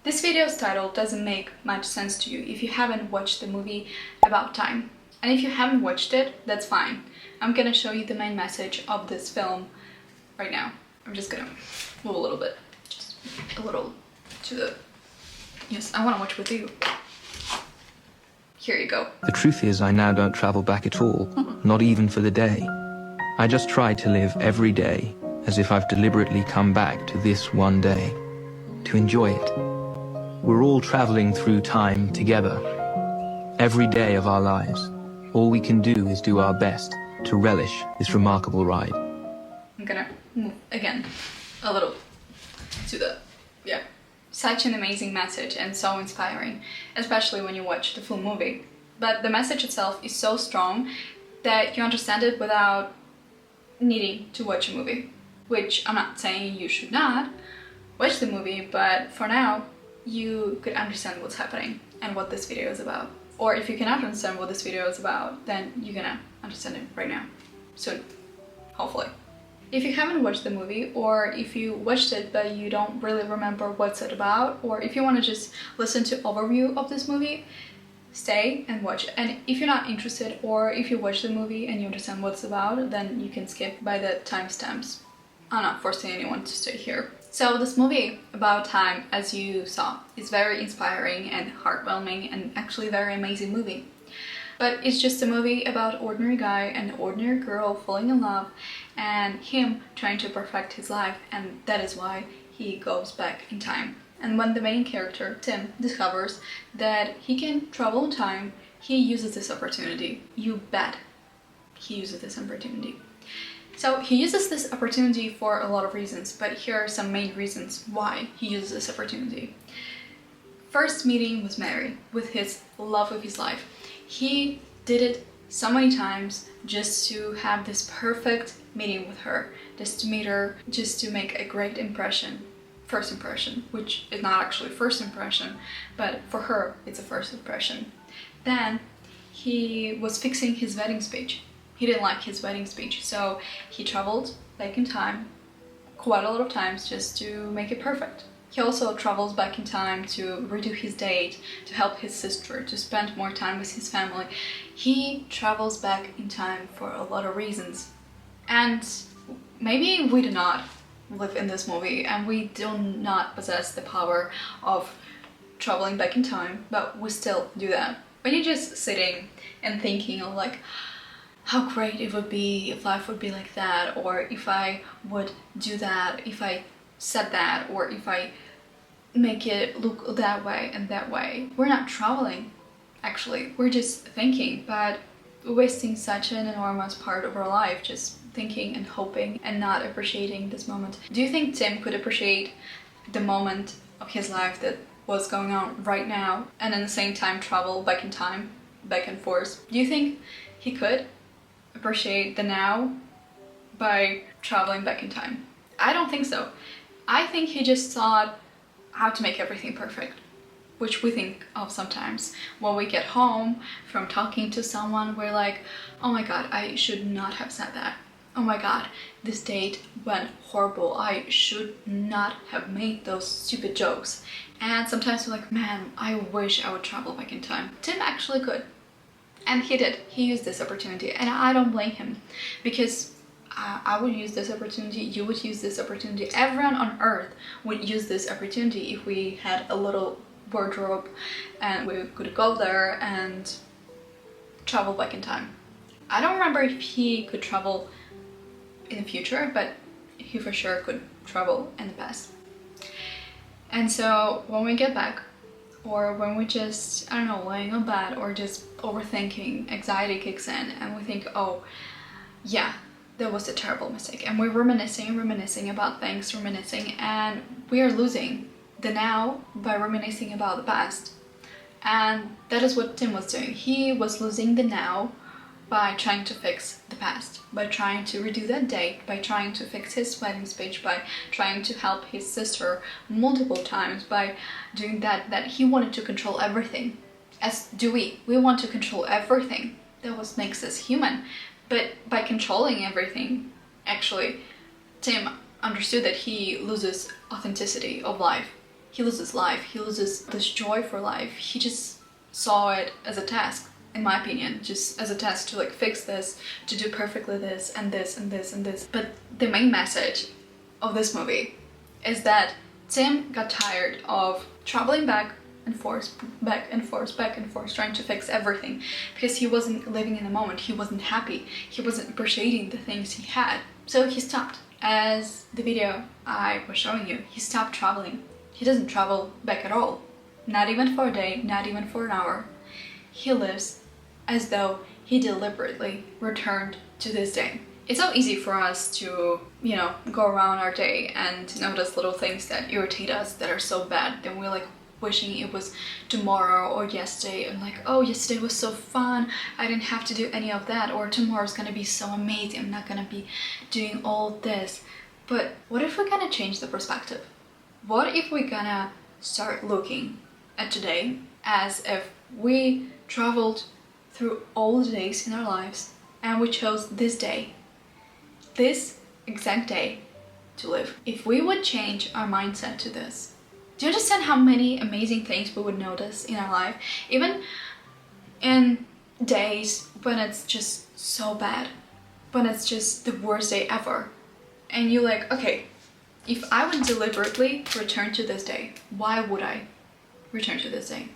This video's title doesn't make much sense to you if you haven't watched the movie About Time. And if you haven't watched it, that's fine. I'm gonna show you the main message of this film right now. I'm just gonna move a little bit. Just a little to the... Yes, I wanna watch with you. Here you go. The truth is, I now don't travel back at all, not even for the day. I just try to live every day as if I've deliberately come back to this one day, to enjoy it. We're all traveling through time together, every day of our lives. All we can do is do our best to relish this remarkable ride. I'm gonna move again a little to the... yeah. Such an amazing message and so inspiring, especially when you watch the full movie. But the message itself is so strong that you understand it without needing to watch a movie. Which I'm not saying you should not watch the movie, but for now, you could understand what's happening and what this video is about. Or if you cannot understand what this video is about, then you're gonna understand it right now, soon, hopefully. If you haven't watched the movie, or if you watched it but you don't really remember what's it about, or if you want to just listen to overview of this movie, stay and watch it. And if you're not interested, or if you watch the movie and you understand what it's about, then you can skip by the timestamps. I'm not forcing anyone to stay here. So this movie About Time, as you saw, is very inspiring and heartwarming and actually a very amazing movie. But it's just a movie about an ordinary guy and an ordinary girl falling in love and him trying to perfect his life, and that is why he goes back in time. And when the main character, Tim, discovers that he can travel in time, he uses this opportunity. You bet he uses this opportunity. So he uses this opportunity for a lot of reasons, but here are some main reasons why he uses this opportunity. First meeting was Mary, with his love of his life. He did it so many times just to have this perfect meeting with her, just to meet her, just to make a great impression, first impression, which is not actually first impression, but for her it's a first impression. Then he was fixing his wedding speech. He didn't like his wedding speech, so he traveled back in time quite a lot of times just to make it perfect. He also travels back in time to redo his date, to help his sister, to spend more time with his family. He travels back in time for a lot of reasons. And maybe we do not live in this movie and we do not possess the power of traveling back in time, but we still do that. When you're just sitting and thinking of like, how great it would be if life would be like that, or if I would do that, if I said that, or if I make it look that way and that way. We're not traveling, actually. We're just thinking, but wasting such an enormous part of our life just thinking and hoping and not appreciating this moment. Do you think Tim could appreciate the moment of his life that was going on right now and at the same time travel back in time, back and forth? Do you think he could appreciate the now by traveling back in time? I don't think so. I think he just thought how to make everything perfect, which we think of sometimes. When we get home from talking to someone, we're like, oh my god, I should not have said that. Oh my god, this date went horrible. I should not have made those stupid jokes. And sometimes we're like, man, I wish I would travel back in time. Tim actually could. And he did. He used this opportunity, and I don't blame him, because I would use this opportunity, you would use this opportunity, everyone on earth would use this opportunity if we had a little wardrobe and we could go there and travel back in time. I don't remember if he could travel in the future, but he for sure could travel in the past. And so when we get back, or when we just, I don't know, laying on bed or just overthinking, anxiety kicks in and we think, oh yeah, that was a terrible mistake, and we're reminiscing about things, and we are losing the now by reminiscing about the past. And that is what Tim was doing. He was losing the now by trying to fix the past, by trying to redo that date, by trying to fix his wedding speech, by trying to help his sister multiple times, by doing that he wanted to control everything. As do we want to control everything. That what makes us human. But by controlling everything, actually, Tim understood that he loses authenticity of life. he loses life, he loses this joy for life. He just saw it as a task, in my opinion, just as a task to like fix this, to do perfectly this and this and this and this. But the main message of this movie is that Tim got tired of traveling back and forth, back and forth, back and forth, trying to fix everything, because he wasn't living in the moment, he wasn't happy, he wasn't appreciating the things he had. So he stopped. As the video I was showing you, he stopped traveling. He doesn't travel back at all. Not even for a day, not even for an hour. He lives as though he deliberately returned to this day. It's so easy for us to, you know, go around our day and notice little things that irritate us, that are so bad, then we're like wishing it was tomorrow or yesterday, and like, oh, yesterday was so fun, I didn't have to do any of that, or tomorrow's gonna be so amazing, I'm not gonna be doing all this. But what if we're gonna change the perspective? What if we're gonna start looking at today as if we traveled through all the days in our lives and we chose this day, this exact day, to live? If we would change our mindset to this, do you understand how many amazing things we would notice in our life? Even in days when it's just so bad, when it's just the worst day ever, and you're like, okay, if I would deliberately return to this day, why would I return to this day?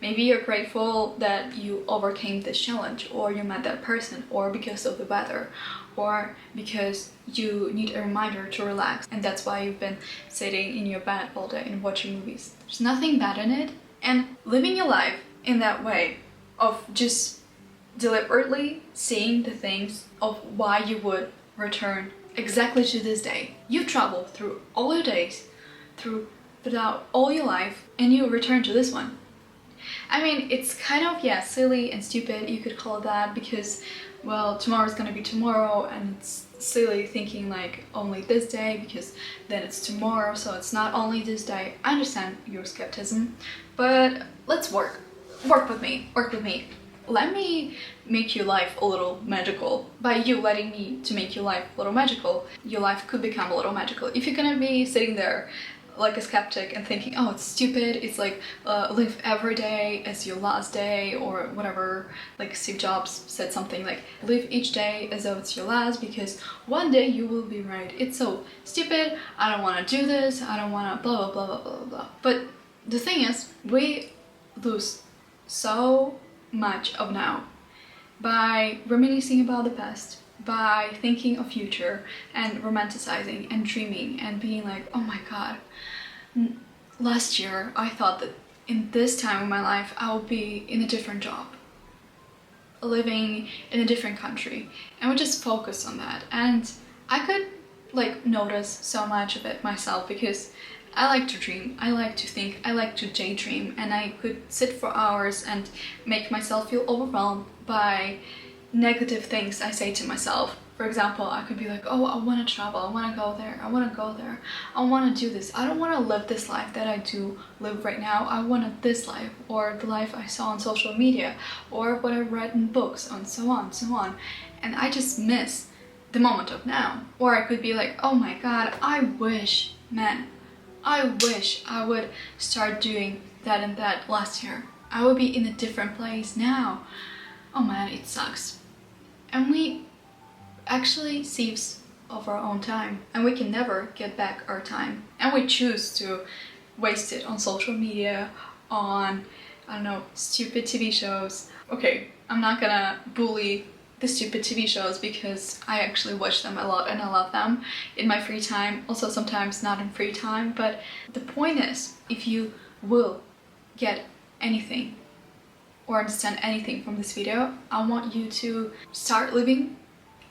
Maybe you're grateful that you overcame this challenge, or you met that person, or because of the weather, or because you need a reminder to relax, and that's why you've been sitting in your bed all day and watching movies. There's nothing bad in it, and living your life in that way of just deliberately seeing the things of why you would return exactly to this day. You travel through all your days, throughout all your life, and you return to this one. I mean, it's kind of, yeah, silly and stupid, you could call it that, because, well, tomorrow's gonna be tomorrow, and it's silly thinking like only this day, because then it's tomorrow, so it's not only this day. I understand your skepticism, but let's work with me. Let me make your life a little magical. By you letting me to make your life a little magical, your life could become a little magical. If you're gonna be sitting there like a skeptic and thinking, oh, it's stupid, it's like live every day as your last day, or whatever, like Steve Jobs said something like, live each day as though it's your last, because one day you will be right. It's so stupid, I don't want to do this, I don't want to blah blah blah blah blah blah. But the thing is, we lose so much of now by reminiscing about the past, by thinking of future and romanticizing and dreaming and being like, oh my god, last year I thought that in this time of my life I would be in a different job, living in a different country, and we just focus on that. And I could like notice so much of it myself, because I like to dream, I like to think, I like to daydream, and I could sit for hours and make myself feel overwhelmed by negative things I say to myself. For example, I could be like, oh, I want to travel, I want to go there, I want to go there, I want to do this, I don't want to live this life that I do live right now, I want this life, or the life I saw on social media, or what I read in books, and so on, so on. And I just miss the moment of now. Or I could be like, oh my god, I wish I would start doing that and that last year. I would be in a different place now. Oh man, it sucks. And we actually thieves of our own time, and we can never get back our time. And we choose to waste it on social media, on, I don't know, stupid TV shows. Okay, I'm not gonna bully the stupid TV shows, because I actually watch them a lot and I love them in my free time, also sometimes not in free time. But the point is, if you will get anything or understand anything from this video, I want you to start living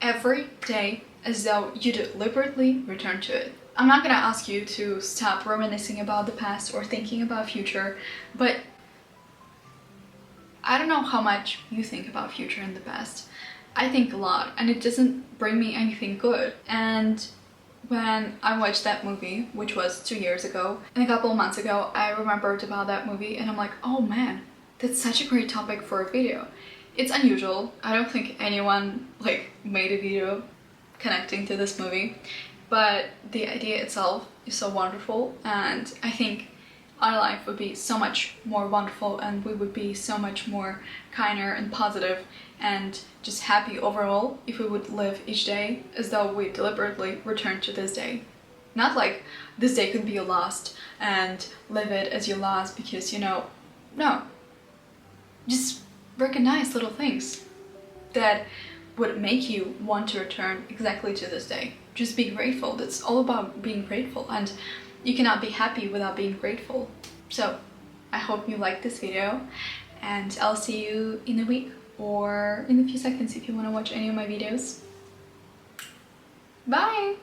every day as though you deliberately return to it. I'm not gonna ask you to stop reminiscing about the past or thinking about future, but I don't know how much you think about future and the past. I think a lot, and it doesn't bring me anything good. And when I watched that movie, which was 2 years ago, and a couple of months ago, I remembered about that movie, and I'm like, oh man, that's such a great topic for a video. It's unusual. I don't think anyone like made a video connecting to this movie, but the idea itself is so wonderful, and I think our life would be so much more wonderful, and we would be so much more kinder and positive and just happy overall if we would live each day as though we deliberately returned to this day. Not like this day could be your last and live it as your last because, you know, no. Just recognize little things that would make you want to return exactly to this day. Just be grateful. That's all about being grateful, and you cannot be happy without being grateful. So I hope you liked this video, and I'll see you in a week or in a few seconds if you want to watch any of my videos. Bye!